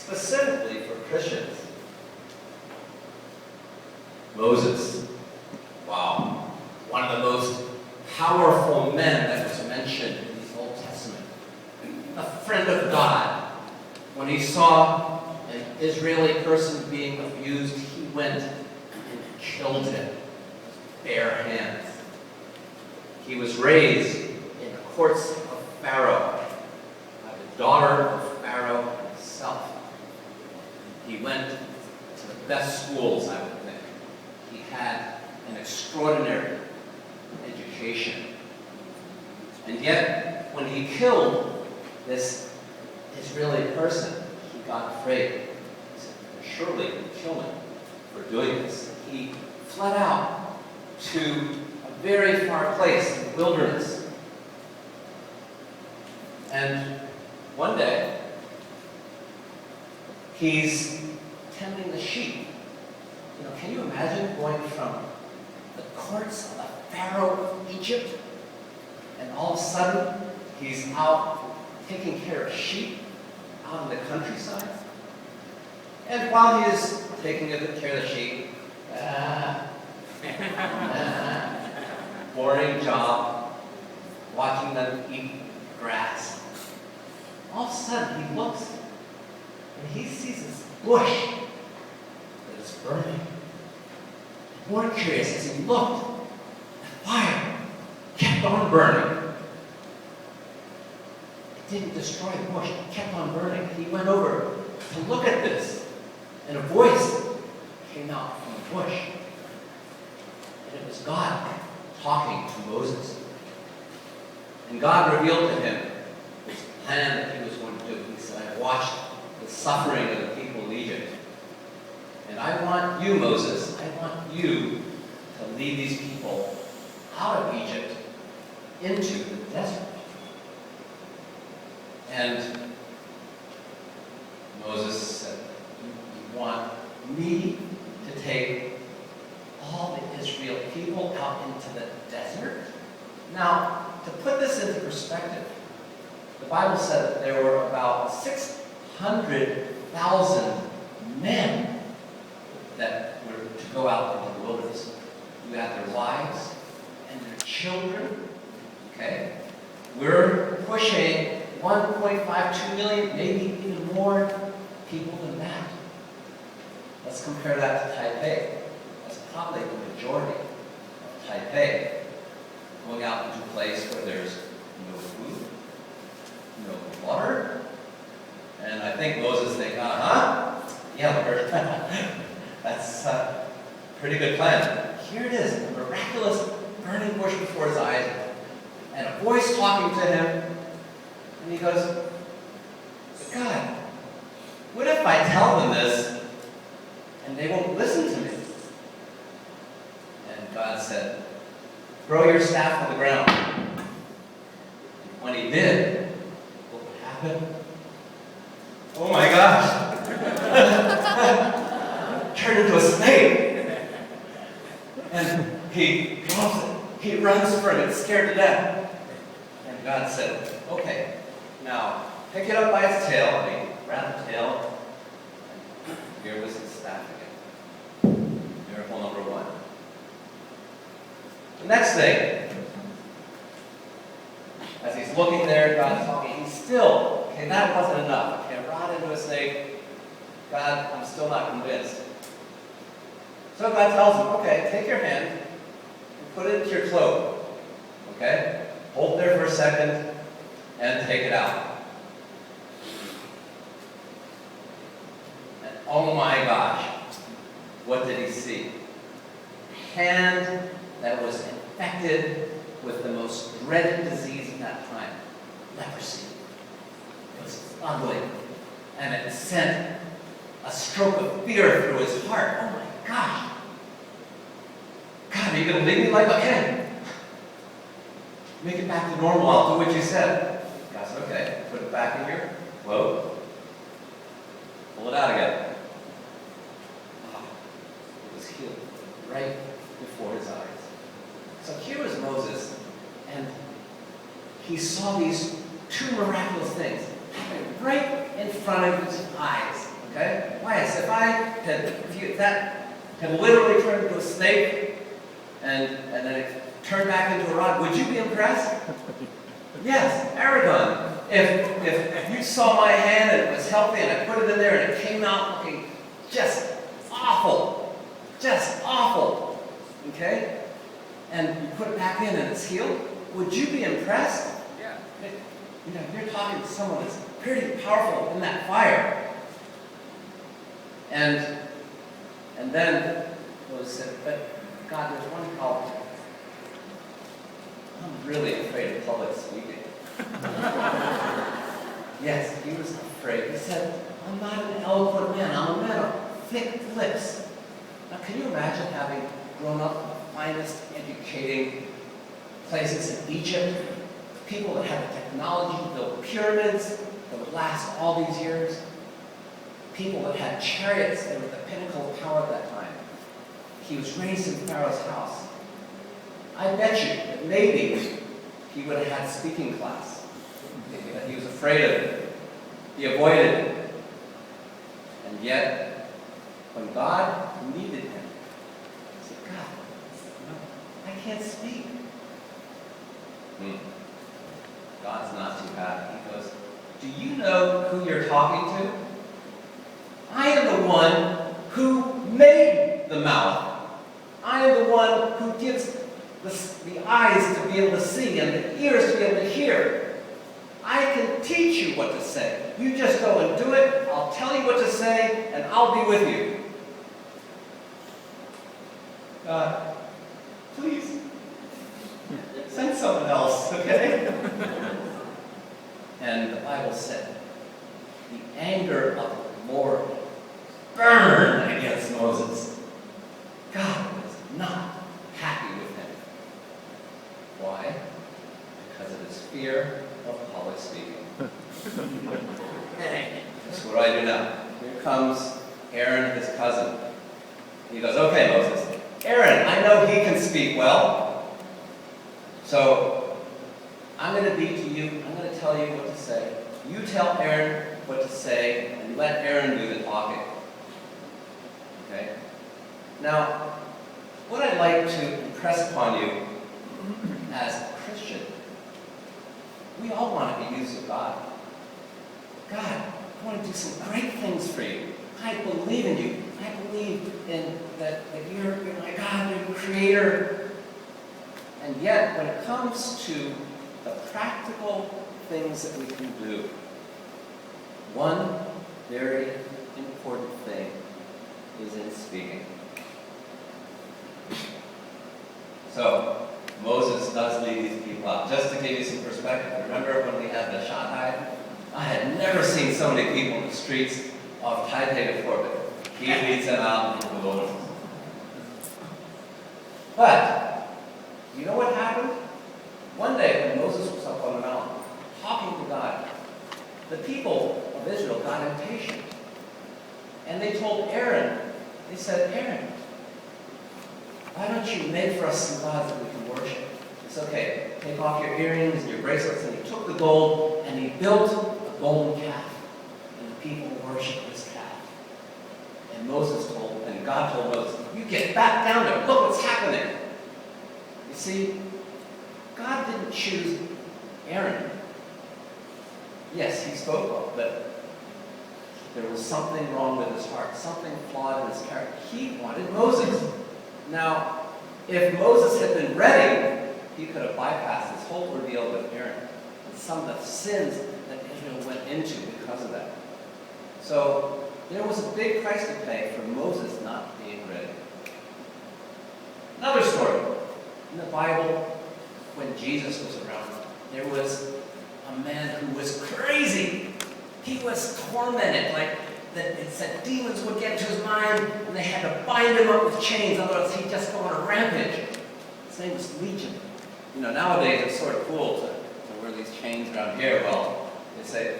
specifically for Christians. Moses, wow, one of the most powerful men that was mentioned in the Old Testament. A friend of God. When he saw an Israeli person being abused, he went and killed him with bare hands. He was raised in the courts of Pharaoh by the daughter of Pharaoh himself. He went to the best schools, I would think. He had an extraordinary education. And yet, when he killed this Israeli person, he got afraid. He said, surely you can kill him for doing this. He fled out to a very far place in the wilderness. And one day, he's tending the sheep. You know, can you imagine going from the courts of the Pharaoh of Egypt, and all of a sudden, he's out taking care of sheep out in the countryside? And while he is taking care of the sheep, boring job, watching them eat grass. All of a sudden, he looks and he sees this bush that is burning. More curious, as he looked, the fire kept on burning. It didn't destroy the bush, it kept on burning. He went over to look at this, and a voice came out from the bush. And it was God talking to Moses. And God revealed to him his plan that he was going to do. He said, I watched the suffering of the people of Egypt. And I want you, Moses, I want you to lead these people out of Egypt into the desert. And Moses said, you want me to take all the Israel people out into the desert? Now, to put this into perspective, the Bible said that there were about 600,000 men that were to go out into the wilderness. You had their wives and their children, okay? We're pushing 1.52 million, maybe even more people than that. Let's compare that to Taipei. That's probably the majority of Taipei. Going out into a place where there's no food, no water, and I think Moses thinking, yeah, Lord, that's a pretty good plan. Here it is, a miraculous burning bush before his eyes, and a voice talking to him, and he goes, God, what if I tell them this, and they won't listen to me? And God said, throw your staff on the ground. When he did, what would happen? Oh my gosh! Turned into a snake. And he drops it. He runs from it, scared to death. And God said, okay, now pick it up by its tail. And he grabbed the tail. And here was his staff again. Miracle number one. The next thing, as he's looking there, God's talking, he's still, okay, that wasn't enough. Okay, rod into a snake. God, I'm still not convinced. So God tells him, okay, take your hand and put it into your cloak. Okay? Hold there for a second and take it out. And oh my gosh, what did he see? A hand that was infected with the most dreaded disease of that time, leprosy. It was ugly, and it sent a stroke of fear through his heart. Oh my gosh. God, are you going to leave me like a kid? Make it back to normal. I'll do what you said. God said, okay, put it back in your cloak. Pull it out again. Oh, it was healed right before his eyes. So here was Moses, and he saw these two miraculous things happening right in front of his eyes. Okay? Why? As if that had literally turned into a snake and then it turned back into a rod, would you be impressed? Yes, Aragon. If you saw my hand and it was healthy and I put it in there and it came out looking just awful, okay? And you put it back in and it's healed, would you be impressed? Yeah. You're talking to someone that's pretty powerful in that fire. And then Moses said, but God, there's one problem. I'm really afraid of public speaking. Yes, he was afraid. He said, I'm not an eloquent man. I'm a man of thick lips. Now, can you imagine having grown up in the finest educating places in Egypt? People that had the technology to build pyramids that would last all these years. People that had chariots that were the pinnacle of power at that time. He was raised in Pharaoh's house. I bet you that maybe he would have had speaking class. He was afraid of it. He avoided it. And yet, when God needed him, he said, God, no, I can't speak. God's not too happy. He goes, do you know who you're talking to? I am the one who made the mouth. I am the one who gives the eyes to be able to see and the ears to be able to hear. I can teach you what to say. You just go and do it. I'll tell you what to say, and I'll be with you. God, please, send someone else, okay? And the Bible said, the anger of the Lord burned against Moses. God was not happy with him. Why? Because of his fear of public speaking. That's what I do now. Here comes Aaron, his cousin. He goes, okay, Moses, Aaron, I know he can speak well. So I'm going to be to you. I'm going to tell you what to say. You tell Aaron what to say, and let Aaron do the talking. Okay? Now, what I'd like to impress upon you as a Christian, we all want to be used of God. God, I want to do some great things for you. I believe in you. I believe in that you're my God, you're the creator. And yet, when it comes to the practical things that we can do, one very important thing is in speaking. So, Moses does lead these people out. Just to give you some perspective, remember when we had the shot hide? I had never seen so many people in the streets of Taipei before, but he leads them out into the wilderness. But, you know what happened? One day when Moses was up on the mountain, talking to God, the people of Israel got impatient. And they told Aaron, they said, Aaron, why don't you make for us some gods that we can worship? It's okay, take off your earrings and your bracelets. And he took the gold and he built a golden calf. And the people worshiped this calf. And God told Moses, you get back down there, look what's happening. You see, God didn't choose Aaron. Yes, he spoke well, but there was something wrong with his heart, something flawed in his character. He wanted Moses. Now, if Moses had been ready, he could have bypassed this whole ordeal with Aaron and some of the sins that Israel went into because of that. So, there was a big price to pay for Moses not being ready. Another story. In the Bible, when Jesus was around, there was a man who was crazy. He was tormented, like that it said demons would get into his mind and they had to bind him up with chains, otherwise he'd just go on a rampage. His name was Legion. You know, nowadays it's sort of cool to wear these chains around here. Well, they say,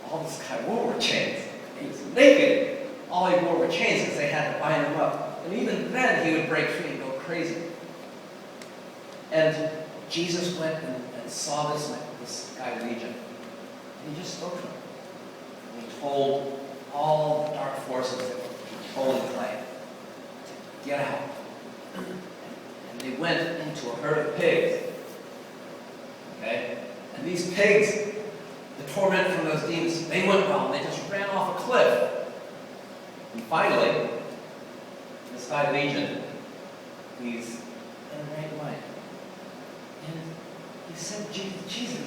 all this guy wore were chains. He was naked. All he wore were chains because they had to bind him up. And even then he would break free and go crazy. And Jesus went and saw this guy Legion. And he just spoke to him. And he told all the dark pigs, the torment from those demons, they went well, and they just ran off a cliff. And finally, this guy Legion, he's in the right mind. And he said, Jesus,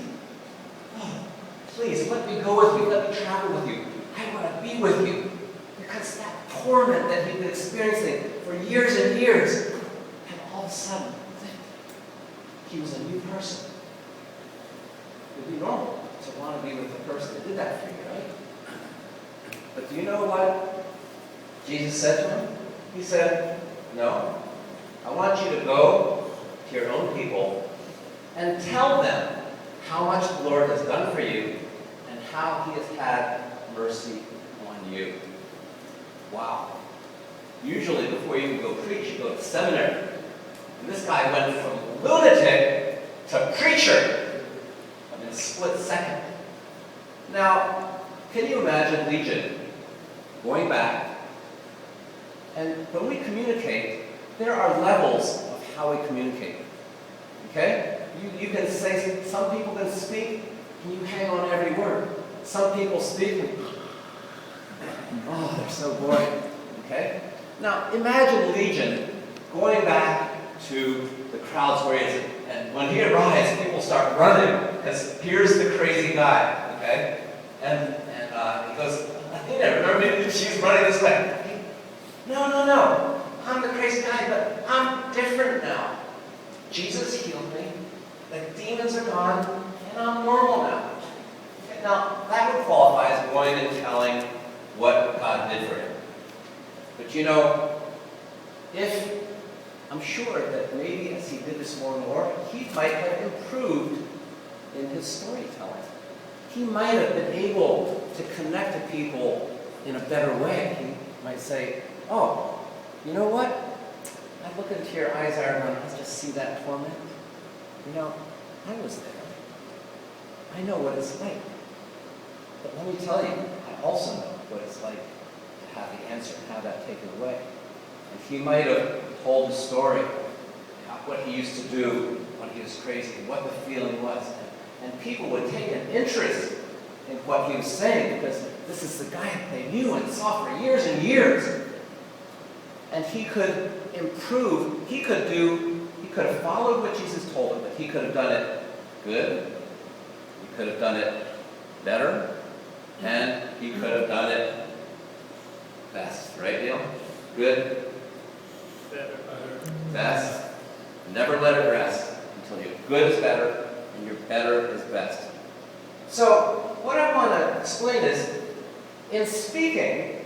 oh, please, let me go with you, let me travel with you. I want to be with you. Because that torment that he'd been experiencing for years and years, and all of a sudden, he was a new person. It would be normal to want to be with the person that did that for you, right? But do you know what Jesus said to him? He said, no, I want you to go to your own people and tell them how much the Lord has done for you and how he has had mercy on you. Wow. Usually before you can go preach, you go to seminary. And this guy went from lunatic to preacher in a split second. Now, can you imagine Legion going back? And when we communicate, there are levels of how we communicate. Okay? You can say, some people can speak, and you hang on every word. Some people speak, and oh, they're so boring. Okay? Now, imagine Legion going back to the crowds where he is. And when he arrives, people start running, because here's the crazy guy. Okay? And he goes, Athena, remember me? She's running this way. No. I'm the crazy guy, but I'm different now. Jesus healed me. The demons are gone, and I'm normal now. Okay, now, that would qualify as going and telling what God did for him. But you know, I'm sure that maybe as he did this more and more, he might have improved in his storytelling. He might have been able to connect to people in a better way. He might say, oh, you know what? I look into your eyes, Aaron, and I just see that torment. You know, I was there. I know what it's like. But let me tell you, I also know what it's like to have the answer and have that taken away. And he might have told the story about what he used to do when he was crazy, what the feeling was. And people would take an interest in what he was saying because this is the guy that they knew and saw for years and years. And he could improve, he could have followed what Jesus told him, but he could have done it good, he could have done it better, and he could have done it best. Right, Neil? Good? Better. Best. Never let it rest until your good is better and your better is best. So, what I want to explain is, in speaking,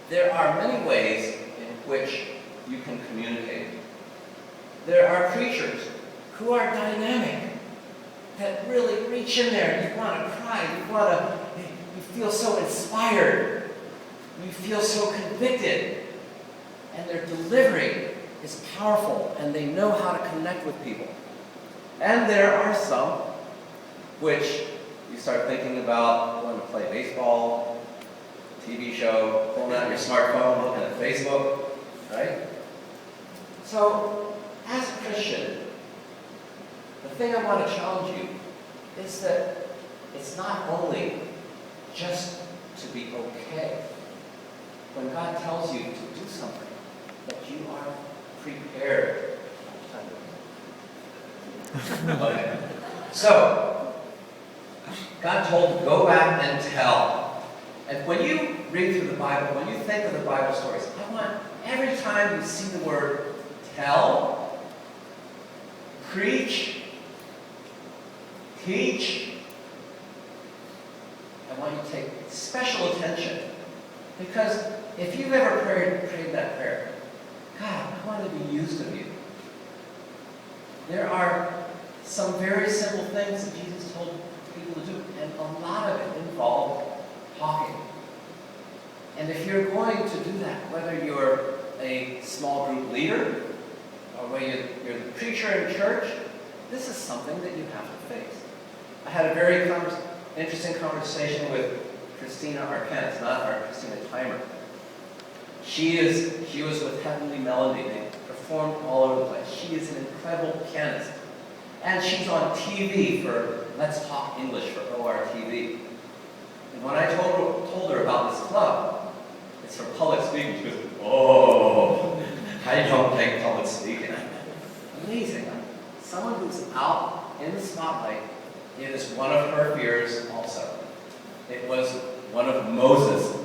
there are many ways in which you can communicate. There are preachers who are dynamic, that really reach in there. You want to cry. You feel so inspired. You feel so convicted. And their delivery is powerful, and they know how to connect with people. And there are some which you start thinking about wanting to play baseball, TV show, pulling out your smartphone, looking at Facebook, right? So, as a Christian, the thing I want to challenge you is that it's not only just to be okay when God tells you to do something, but you are prepared. Okay. So, God told to go back and tell. And when you read through the Bible, when you think of the Bible stories, I want every time you see the word tell, preach, teach, I want you to take special attention. Because if you've ever prayed that prayer, God, I want to be used of you. There are some very simple things that Jesus told people to do, and a lot of it involved talking. And if you're going to do that, whether you're a small group leader, or whether you're the preacher in church, this is something that you have to face. I had a very interesting conversation with Christina Arquette, not our Christina Timer. She was with Heavenly Melody. They performed all over the place. She is an incredible pianist. And she's on TV for Let's Talk English for ORTV. And when I told her about this club, it's for public speaking, she goes, oh, I don't like public speaking. Amazing. Someone who's out in the spotlight, it is one of her fears also. It was one of Moses'